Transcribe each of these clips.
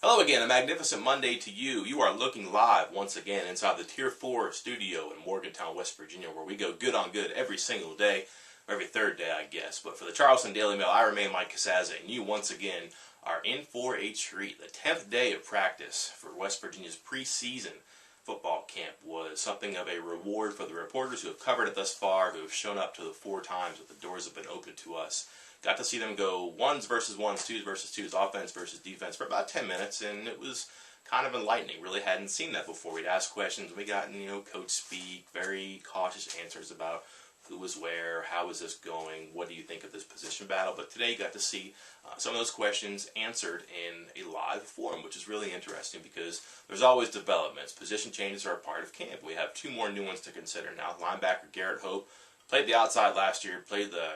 Hello again, a magnificent Monday to you. You are looking live once again inside the Tier 4 studio in Morgantown, West Virginia, where we go good on good every single day, or every third day, I guess. But for the Charleston Daily Mail, I remain Mike Casazza, and you once again are in for a treat. The 10th day of practice for West Virginia's preseason football camp was something of a reward for the reporters who have covered it thus far, who have shown up to the 4 times that the doors have been open to us. Got to see them go ones versus ones, twos versus twos, offense versus defense for about 10 minutes, and it was kind of enlightening. Really hadn't seen that before. We'd ask questions, we got, coach speak, very cautious answers about who was where, how is this going, what do you think of this position battle. But today you got to see some of those questions answered in a live forum, which is really interesting because there's always developments. Position changes are a part of camp. We have 2 more new ones to consider now. Linebacker Garrett Hope played the outside last year, played the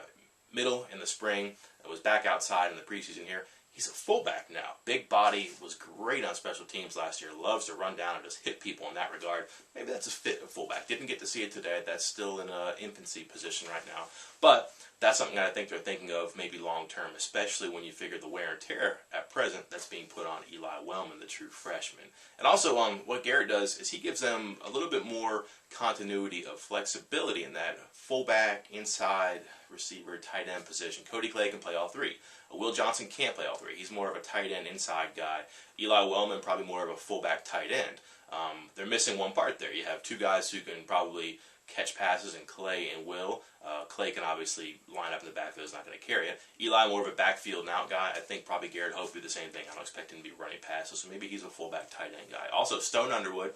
middle in the spring, was back outside in the preseason here. He's a fullback now. Big body, was great on special teams last year, loves to run down and just hit people in that regard. Maybe that's a fit of fullback. Didn't get to see it today. That's still in an infancy position right now. But that's something that I think they're thinking of maybe long term, especially when you figure the wear and tear at present that's being put on Eli Wellman, the true freshman. And also what Garrett does is he gives them a little bit more continuity of flexibility in that fullback, inside, receiver, tight end position. Cody Clay can play all 3. Will Johnson can't play all 3. He's more of a tight end inside guy. Eli Wellman probably more of a fullback tight end. They're missing one part there. You have 2 guys who can probably catch passes in Clay and Will. Clay can obviously line up in the backfield. He's not going to carry it. Eli more of a backfield and out guy. I think probably Garrett Hope do the same thing. I don't expect him to be running passes, so maybe he's a fullback tight end guy. Also, Stone Underwood,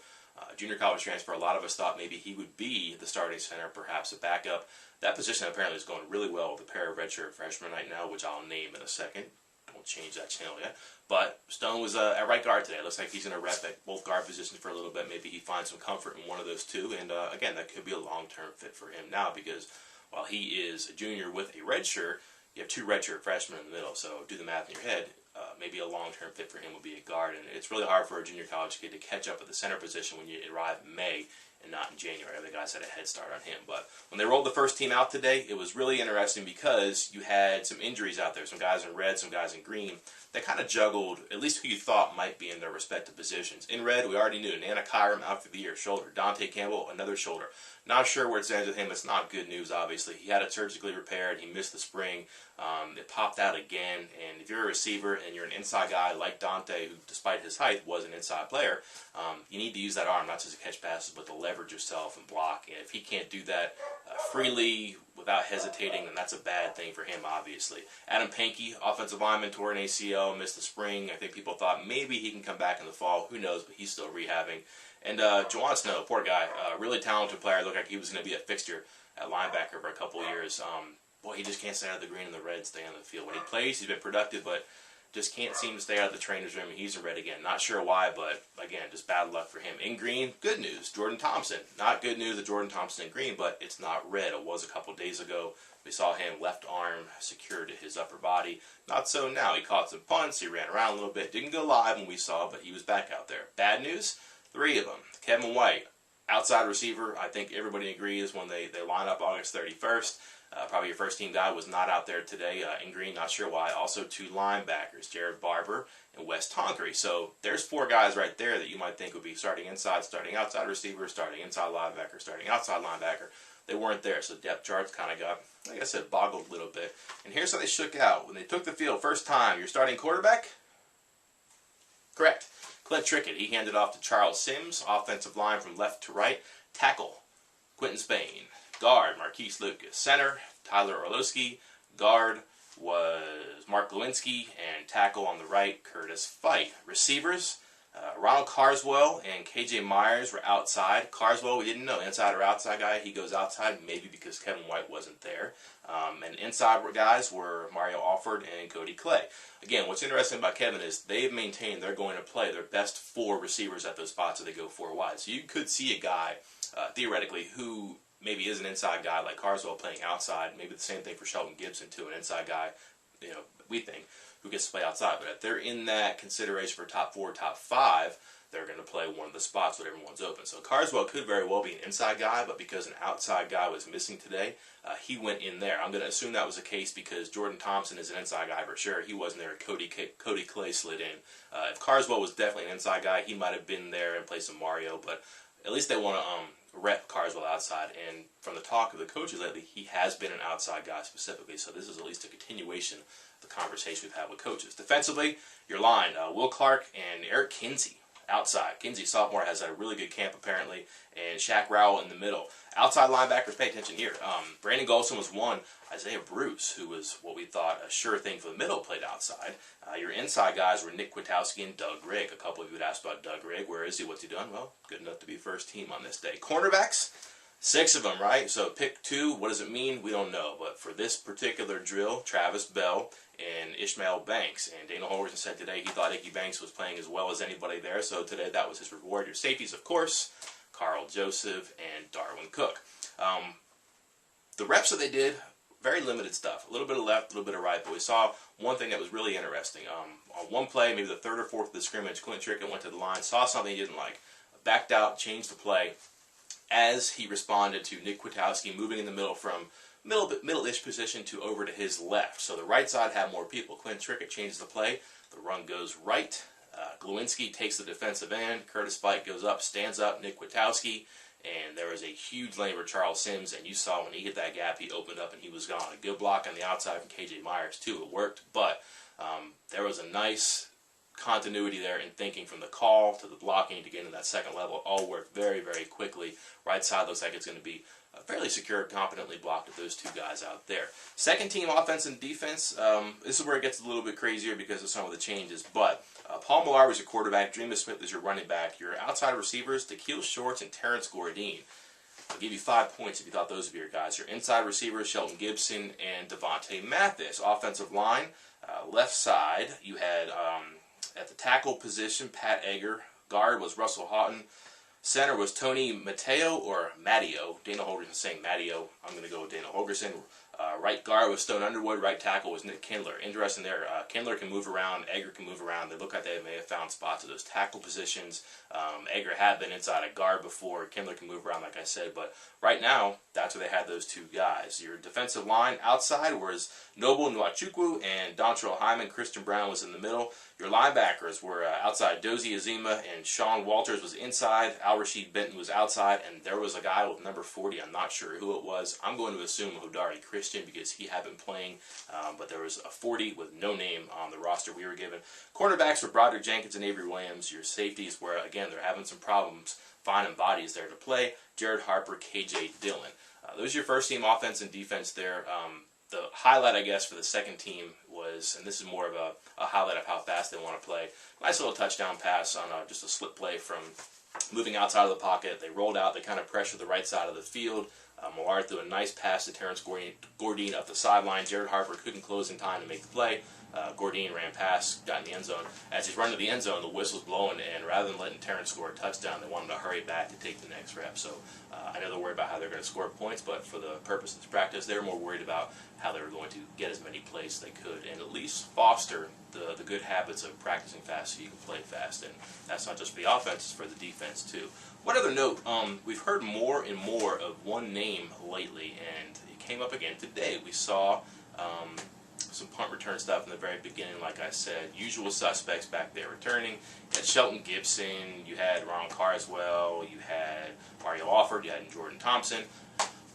junior college transfer. A lot of us thought maybe he would be the starting center, perhaps a backup. That position apparently is going really well with a pair of redshirt freshmen right now, which I'll name in a second. Don't change that channel yet. But Stone was at right guard today. It looks like he's going to rep at both guard positions for a little bit. Maybe he finds some comfort in one of those 2. And again, that could be a long-term fit for him now because while he is a junior with a red shirt, you have 2 redshirt freshmen in the middle. So do the math in your head. Maybe a long-term fit for him would be a guard. And it's really hard for a junior college kid to catch up at the center position when you arrive in May and not in January. Other guys had a head start on him. But when they rolled the first team out today, it was really interesting because you had some injuries out there. Some guys in red, some guys in green. They kind of juggled at least who you thought might be in their respective positions. In red, we already knew Nana Kyram out for the year, shoulder. Dante Campbell, another shoulder. Not sure where it stands with him. It's not good news, obviously. He had it surgically repaired. He missed the spring. It popped out again. And if you're a receiver and you're an inside guy like Dante, who, despite his height, was an inside player, you need to use that arm not just to catch passes, but to leverage yourself and block. And if he can't do that freely, without hesitating, then that's a bad thing for him, obviously. Adam Pankey, offensive lineman, tore an ACL, missed the spring. I think people thought maybe he can come back in the fall. Who knows, but he's still rehabbing. And Juwan Snow, poor guy, really talented player. Looked like he was going to be a fixture at linebacker for a couple of years. Boy, he just can't stay out of the green and the red, stay on the field. When he plays, he's been productive, but just can't seem to stay out of the trainer's room. He's in red again. Not sure why, but again, just bad luck for him. In green, good news. Jordan Thompson. Not good news that Jordan Thompson in green, but it's not red. It was a couple days ago. We saw him left arm secured to his upper body. Not so now. He caught some punts. He ran around a little bit. Didn't go live when we saw, but he was back out there. Bad news, 3 of them. Kevin White, outside receiver. I think everybody agrees when they line up August 31st. Probably your first team guy was not out there today in green, not sure why. Also 2 linebackers, Jared Barber and Wes Tonkery. So there's 4 guys right there that you might think would be starting inside, starting outside receiver, starting inside linebacker, starting outside linebacker. They weren't there, so depth charts kind of got, like I said, boggled a little bit. And here's how they shook out. When they took the field first time, your starting quarterback? Correct. Clint Trickett. He handed off to Charles Sims, offensive line from left to right. Tackle, Quentin Spain. Guard, Marquise Lucas. Center, Tyler Orlowski. Guard was Mark Lewinsky. And tackle on the right, Curtis Fight. Receivers, Ronald Carswell and KJ Myers were outside. Carswell, we didn't know, inside or outside guy. He goes outside, maybe because Kevin White wasn't there. And inside guys were Mario Alford and Cody Clay. Again, what's interesting about Kevin is they've maintained they're going to play their best 4 receivers at those spots if they go 4 wide. So you could see a guy, theoretically, who maybe is an inside guy like Carswell playing outside. Maybe the same thing for Shelton Gibson, too, an inside guy, we think. who gets to play outside. But if they're in that consideration for top 4, top 5, they're going to play one of the spots when everyone's open. So Carswell could very well be an inside guy, but because an outside guy was missing today, he went in there. I'm going to assume that was the case because Jordan Thompson is an inside guy for sure. He wasn't there. Cody Clay slid in. If Carswell was definitely an inside guy, he might have been there in place of Mario, but at least they want to rep Carswell outside. And from the talk of the coaches lately, he has been an outside guy specifically, so this is at least a continuation of the conversation we've had with coaches. Defensively, your line, Will Clark and Eric Kinsey. Outside. Kinsey, sophomore, has had a really good camp apparently, and Shaq Rowell in the middle. Outside linebackers, pay attention here. Brandon Golson was one. Isaiah Bruce, who was what we thought a sure thing for the middle, played outside. Your inside guys were Nick Kwiatkowski and Doug Rigg. A couple of you would ask about Doug Rigg. Where is he? What's he done? Well, good enough to be first team on this day. Cornerbacks, 6 of them, right? So pick 2. What does it mean? We don't know. But for this particular drill, Travis Bell and Ishmael Banks. And Dana Holgorsen said today he thought Ickey Banks was playing as well as anybody there. So today that was his reward. Your safeties, of course, Carl Joseph and Darwin Cook. The reps that they did, very limited stuff. A little bit of left, a little bit of right. But we saw one thing that was really interesting. On one play, maybe the 3rd or 4th of the scrimmage, Clint Trickett went to the line, saw something he didn't like, backed out, changed the play as he responded to Nick Kwiatkowski moving in the middle from middle-ish position to over to his left. So the right side had more people. Clint Trickett changes the play. The run goes right. Glowinski takes the defensive end. Curtis Spike goes up, stands up. Nick Kwiatkowski. And there was a huge lane for Charles Sims. And you saw when he hit that gap, he opened up and he was gone. A good block on the outside from KJ Myers, too. It worked. But there was a nice continuity there in thinking from the call to the blocking to get into that second level. It all worked very, very quickly. Right side looks like it's going to be fairly secure, competently blocked with those 2 guys out there. Second team offense and defense, this is where it gets a little bit crazier because of some of the changes, but Paul Millar was your quarterback, Dreamus Smith is your running back, your outside receivers, Da'Keil Shorts and Terrence Gordine. I'll give you 5 points if you thought those would be your guys. Your inside receivers, Shelton Gibson and Devontae Mathis. Offensive line, left side, you had at the tackle position, Pat Egger. Guard was Russell Houghton. Center was Tony Matteo or Matteo. Dana Holgorsen saying Matteo. I'm going to go with Dana Holgorsen. Right guard was Stone Underwood. Right tackle was Nick Kindler. Interesting there. Kindler can move around. Egger can move around. They look like they may have found spots at those tackle positions. Egger had been inside a guard before. Kindler can move around, like I said. But right now, that's where they had those 2 guys. Your defensive line outside was Noble Nwachukwu and Dontrell Hyman. Christian Brown was in the middle. Your linebackers were outside Dozie Azima and Sean Walters was inside. Al-Rashid Benton was outside. And there was a guy with number 40. I'm not sure who it was. I'm going to assume Hodari Christian because he had been playing. But there was a 40 with no name on the roster we were given. Cornerbacks were Broderick Jenkins and Avery Williams. Your safeties were, again, they're having some problems finding bodies there to play. Jared Harper, KJ Dillon. Those are your first team offense and defense there. The highlight, I guess, for the second team was, and this is more of a highlight of how fast they want to play, nice little touchdown pass on just a slip play from moving outside of the pocket. They rolled out, they kind of pressured the right side of the field. Millar threw a nice pass to Terrence Gordine up the sideline. Jared Harper couldn't close in time to make the play. Gordine ran past, got in the end zone. As he's running to the end zone, the whistle's blowing, and rather than letting Terrence score a touchdown, they wanted to hurry back to take the next rep. So I know they're worried about how they're going to score points, but for the purpose of this practice, they were more worried about how they were going to get as many plays as they could and at least foster the good habits of practicing fast so you can play fast. And that's not just for the offense, it's for the defense too. One other note, we've heard more and more of one name lately, and it came up again today. We saw some punt return stuff in the very beginning, like I said. Usual suspects back there returning. You had Shelton Gibson, you had Ron Carswell, you had Mario Alford, you had Jordan Thompson.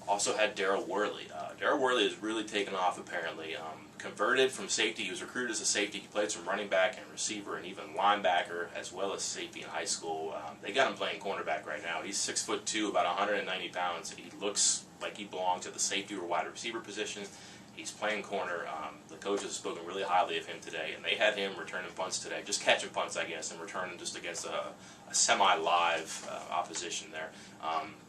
Also had Daryl Worley. Daryl Worley has really taken off apparently. Converted from safety, he was recruited as a safety. He played some running back and receiver and even linebacker as well as safety in high school. They got him playing cornerback right now. He's 6'2", about 190 pounds. He looks like he belongs at the safety or wide receiver position. He's playing corner. The coaches have spoken really highly of him today, and they had him returning punts today, just catching punts, I guess, and returning just against a semi-live opposition there.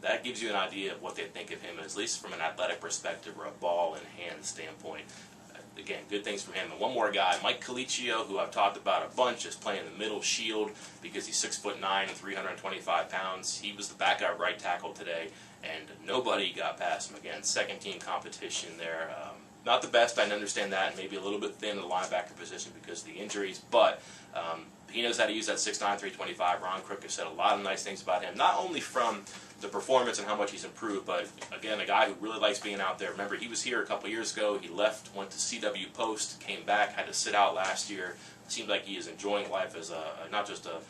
That gives you an idea of what they think of him, at least from an athletic perspective or a ball and hand standpoint. Again, good things from him. And one more guy, Mike Colicchio, who I've talked about a bunch, is playing the middle shield because he's 6'9" and 325 pounds. He was the backup right tackle today, and nobody got past him. Again, second team competition there. not the best, I understand that, and maybe a little bit thin in the linebacker position because of the injuries, but he knows how to use that 6'9", 325. Ron Crook has said a lot of nice things about him, not only from the performance and how much he's improved, but again, a guy who really likes being out there. Remember, he was here a couple years ago. He left, went to CW Post, came back, had to sit out last year. It seems like he is enjoying life as not just a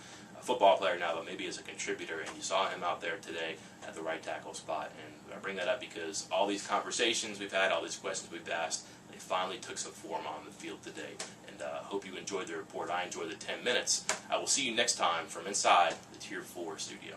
football player now, but maybe as a contributor, and you saw him out there today at the right tackle spot. And I bring that up because all these conversations we've had, all these questions we've asked, they finally took some form on the field today. And hope you enjoyed the report. I enjoyed the 10 minutes. I will see you next time from inside the Tier 4 studio.